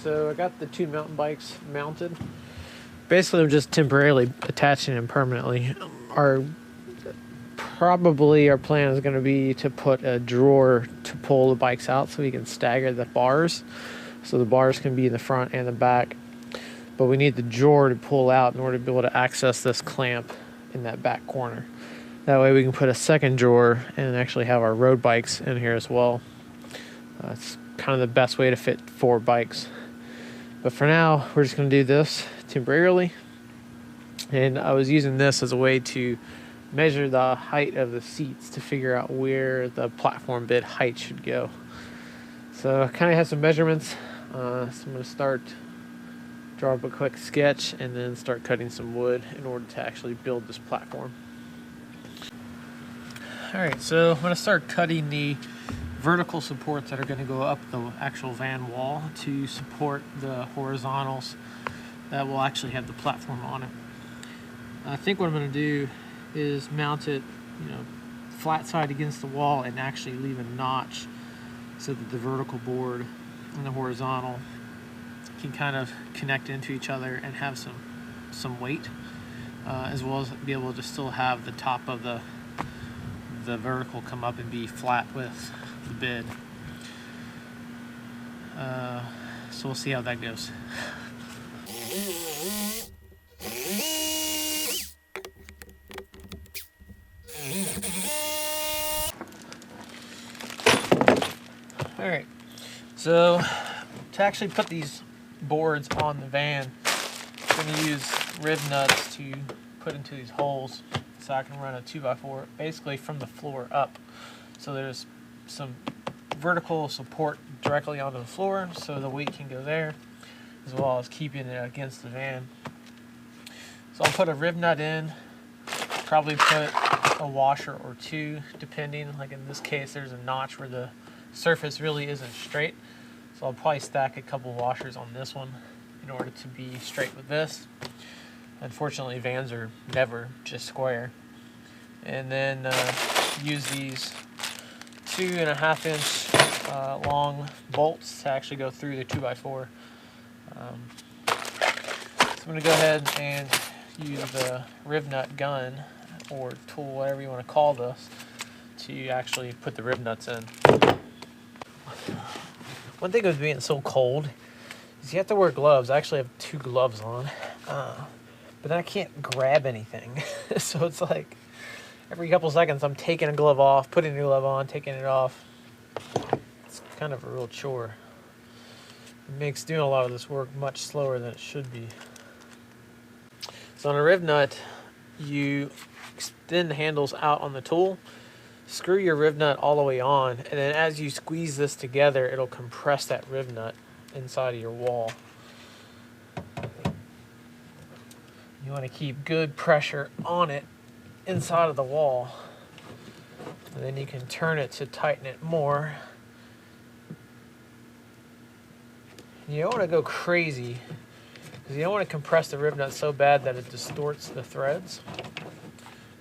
So I got the two mountain bikes mounted. Basically, I'm just temporarily attaching them permanently. Our plan is going to be to put a drawer to pull the bikes out so we can stagger the bars. So the bars can be in the front and the back. But we need the drawer to pull out in order to be able to access this clamp in that back corner. That way we can put a second drawer and actually have our road bikes in here as well. It's kind of the best way to fit 4 bikes. But for now, we're just going to do this temporarily. And I was using this as a way to measure the height of the seats to figure out where the platform bed height should go. So I kind of have some measurements. So I'm going to draw up a quick sketch and then start cutting some wood in order to actually build this platform. Alright, so I'm going to start cutting the vertical supports that are going to go up the actual van wall to support the horizontals that will actually have the platform on it. I think what I'm going to do is mount it, flat side against the wall and actually leave a notch so that the vertical board and the horizontal can kind of connect into each other and have some weight, as well as be able to still have the top of the vertical come up and be flat with the bed. So we'll see how that goes. Alright, so to actually put these boards on the van, I'm going to use rib nuts to put into these holes so I can run a 2x4 basically from the floor up. So there's some vertical support directly onto the floor so the weight can go there, as well as keeping it against the van. So I'll put a rib nut in, probably put a washer or two depending. Like in this case, there's a notch where the surface really isn't straight, so I'll probably stack a couple washers on this one in order to be straight with this. Unfortunately, vans are never just square. And then use these 2.5 inch long bolts to actually go through the 2x4. So I'm going to go ahead and use the rib nut gun or tool, whatever you want to call this, to actually put the rib nuts in. One thing with being so cold is you have to wear gloves. I actually have 2 gloves on, but then I can't grab anything. So it's like every couple seconds I'm taking a glove off, putting a new glove on, taking it off. It's kind of a real chore. It makes doing a lot of this work much slower than it should be. So on a rib nut, you extend the handles out on the tool, screw your rib nut all the way on, and then as you squeeze this together, it'll compress that rib nut inside of your wall. You want to keep good pressure on it inside of the wall, and then you can turn it to tighten it more. You don't want to go crazy because you don't want to compress the rib nut so bad that it distorts the threads,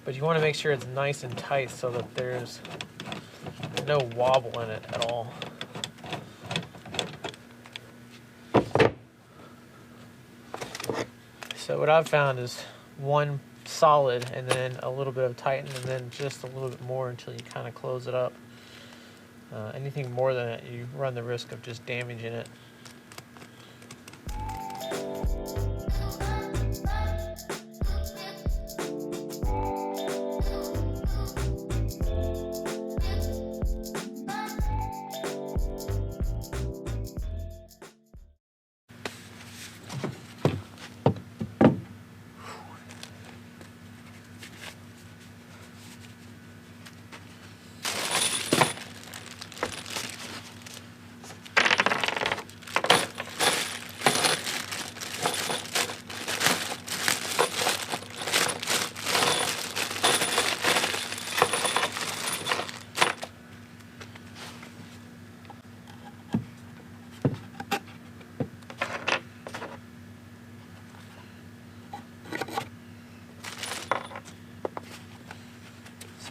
but you want to make sure it's nice and tight so that there's no wobble in it at all. So what I've found is one solid and then a little bit of tighten and then just a little bit more until you kind of close it up. Anything more than that, you run the risk of just damaging it.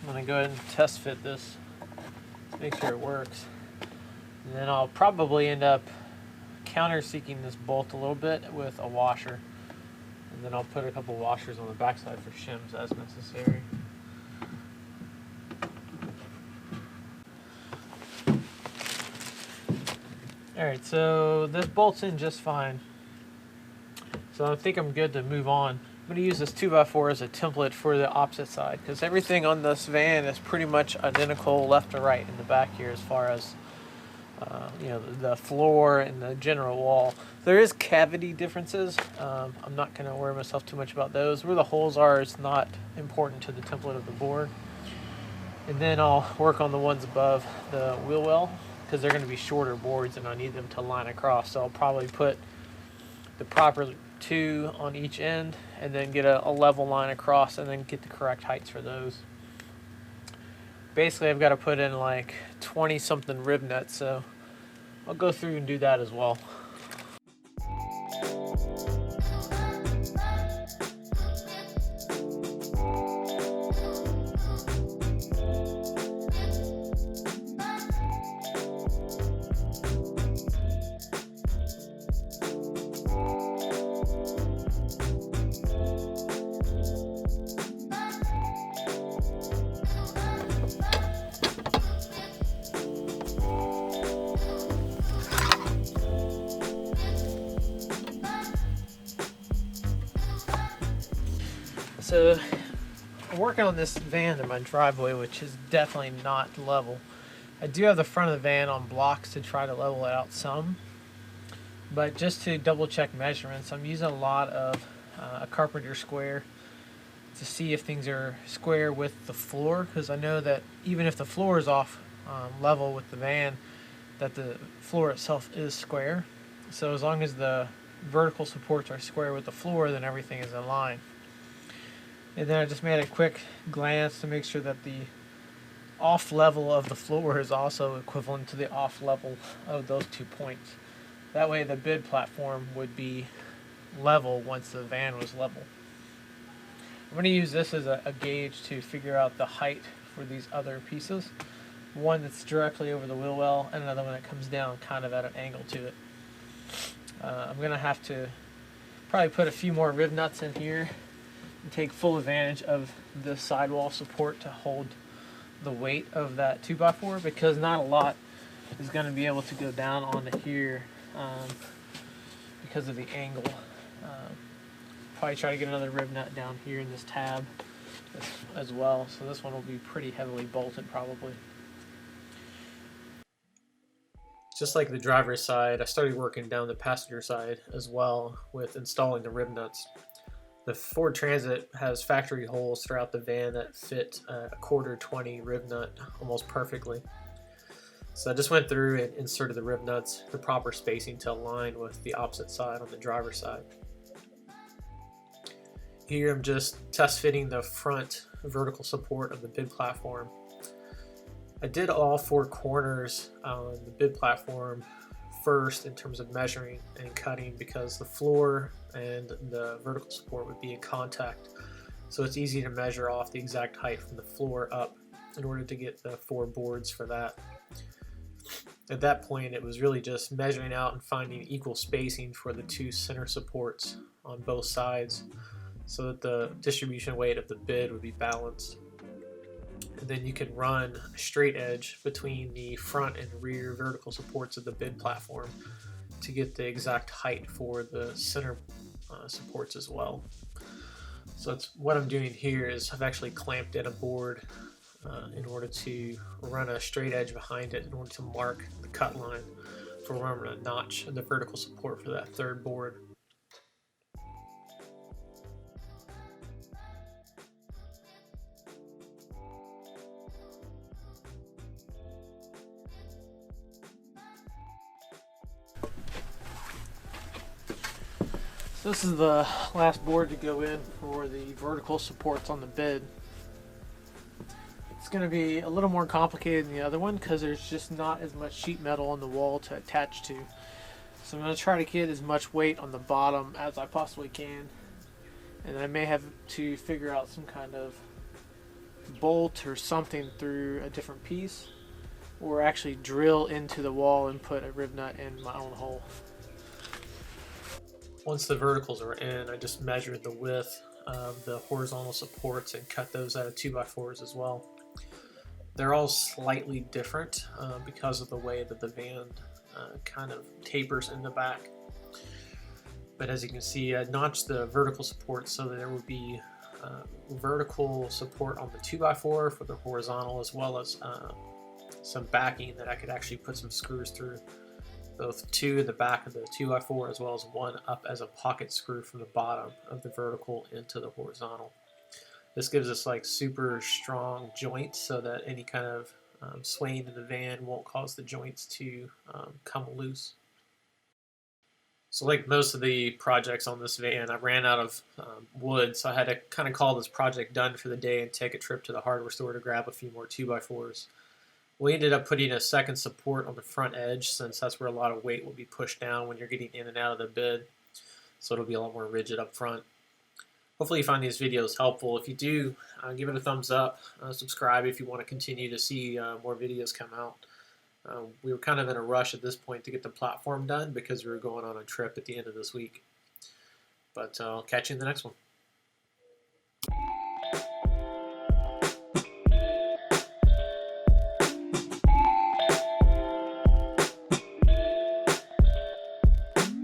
I'm going to go ahead and test fit this to make sure it works. And then I'll probably end up countersinking this bolt a little bit with a washer, and then I'll put a couple washers on the backside for shims as necessary. Alright, so this bolts in just fine. So I think I'm good to move on. I'm going to use this 2x4 as a template for the opposite side, because everything on this van is pretty much identical left to right in the back here as far as you know, the floor and the general wall. There is cavity differences. I'm not going to worry myself too much about those. Where the holes are is not important to the template of the board. And then I'll work on the ones above the wheel well, because they're going to be shorter boards and I need them to line across. So I'll probably put the proper 2 on each end and then get a level line across and then get the correct heights for those. Basically I've got to put in like 20 something rib nuts, so I'll go through and do that as well. So I'm working on this van in my driveway, which is definitely not level. I do have the front of the van on blocks to try to level it out some, but just to double check measurements, I'm using a lot of a carpenter square to see if things are square with the floor, because I know that even if the floor is off level with the van, that the floor itself is square. So as long as the vertical supports are square with the floor, then everything is in line. And then I just made a quick glance to make sure that the off level of the floor is also equivalent to the off level of those 2 points. That way the bid platform would be level once the van was level. I'm going to use this as a gauge to figure out the height for these other pieces. One that's directly over the wheel well and another one that comes down kind of at an angle to it. I'm going to have to probably put a few more rib nuts in here and take full advantage of the sidewall support to hold the weight of that 2x4, because not a lot is going to be able to go down onto here because of the angle. Probably try to get another rib nut down here in this tab as well, so this one will be pretty heavily bolted probably. Just like the driver's side, I started working down the passenger side as well with installing the rib nuts. The Ford Transit has factory holes throughout the van that fit a 1/4 20 rib nut almost perfectly. So I just went through and inserted the rib nuts, the proper spacing to align with the opposite side on the driver's side. Here I'm just test fitting the front vertical support of the bid platform. I did all 4 corners on the bid platform first in terms of measuring and cutting, because the floor and the vertical support would be in contact, so it's easy to measure off the exact height from the floor up in order to get the 4 boards for that. At that point it was really just measuring out and finding equal spacing for the 2 center supports on both sides so that the distribution weight of the bid would be balanced. And then you can run a straight edge between the front and rear vertical supports of the bid platform to get the exact height for the center supports as well. So that's what I'm doing here. Is I've actually clamped in a board in order to run a straight edge behind it in order to mark the cut line for where I'm going to notch the vertical support for that 3rd board. So this is the last board to go in for the vertical supports on the bid. It's going to be a little more complicated than the other one because there's just not as much sheet metal on the wall to attach to. So I'm going to try to get as much weight on the bottom as I possibly can. And I may have to figure out some kind of bolt or something through a different piece, or actually drill into the wall and put a rib nut in my own hole. Once the verticals are in, I just measured the width of the horizontal supports and cut those out of 2x4s as well. They're all slightly different because of the way that the van kind of tapers in the back. But as you can see, I notched the vertical support so that there would be vertical support on the 2x4 for the horizontal, as well as some backing that I could actually put some screws through, both two in the back of the 2x4 as well as one up as a pocket screw from the bottom of the vertical into the horizontal. This gives us like super strong joints so that any kind of swaying in the van won't cause the joints to come loose. So like most of the projects on this van, I ran out of wood, so I had to kind of call this project done for the day and take a trip to the hardware store to grab a few more 2x4s. We ended up putting a second support on the front edge, since that's where a lot of weight will be pushed down when you're getting in and out of the bed, so it'll be a lot more rigid up front. Hopefully you find these videos helpful. If you do, give it a thumbs up, subscribe if you want to continue to see more videos come out. We were kind of in a rush at this point to get the platform done because we were going on a trip at the end of this week. But I'll catch you in the next one.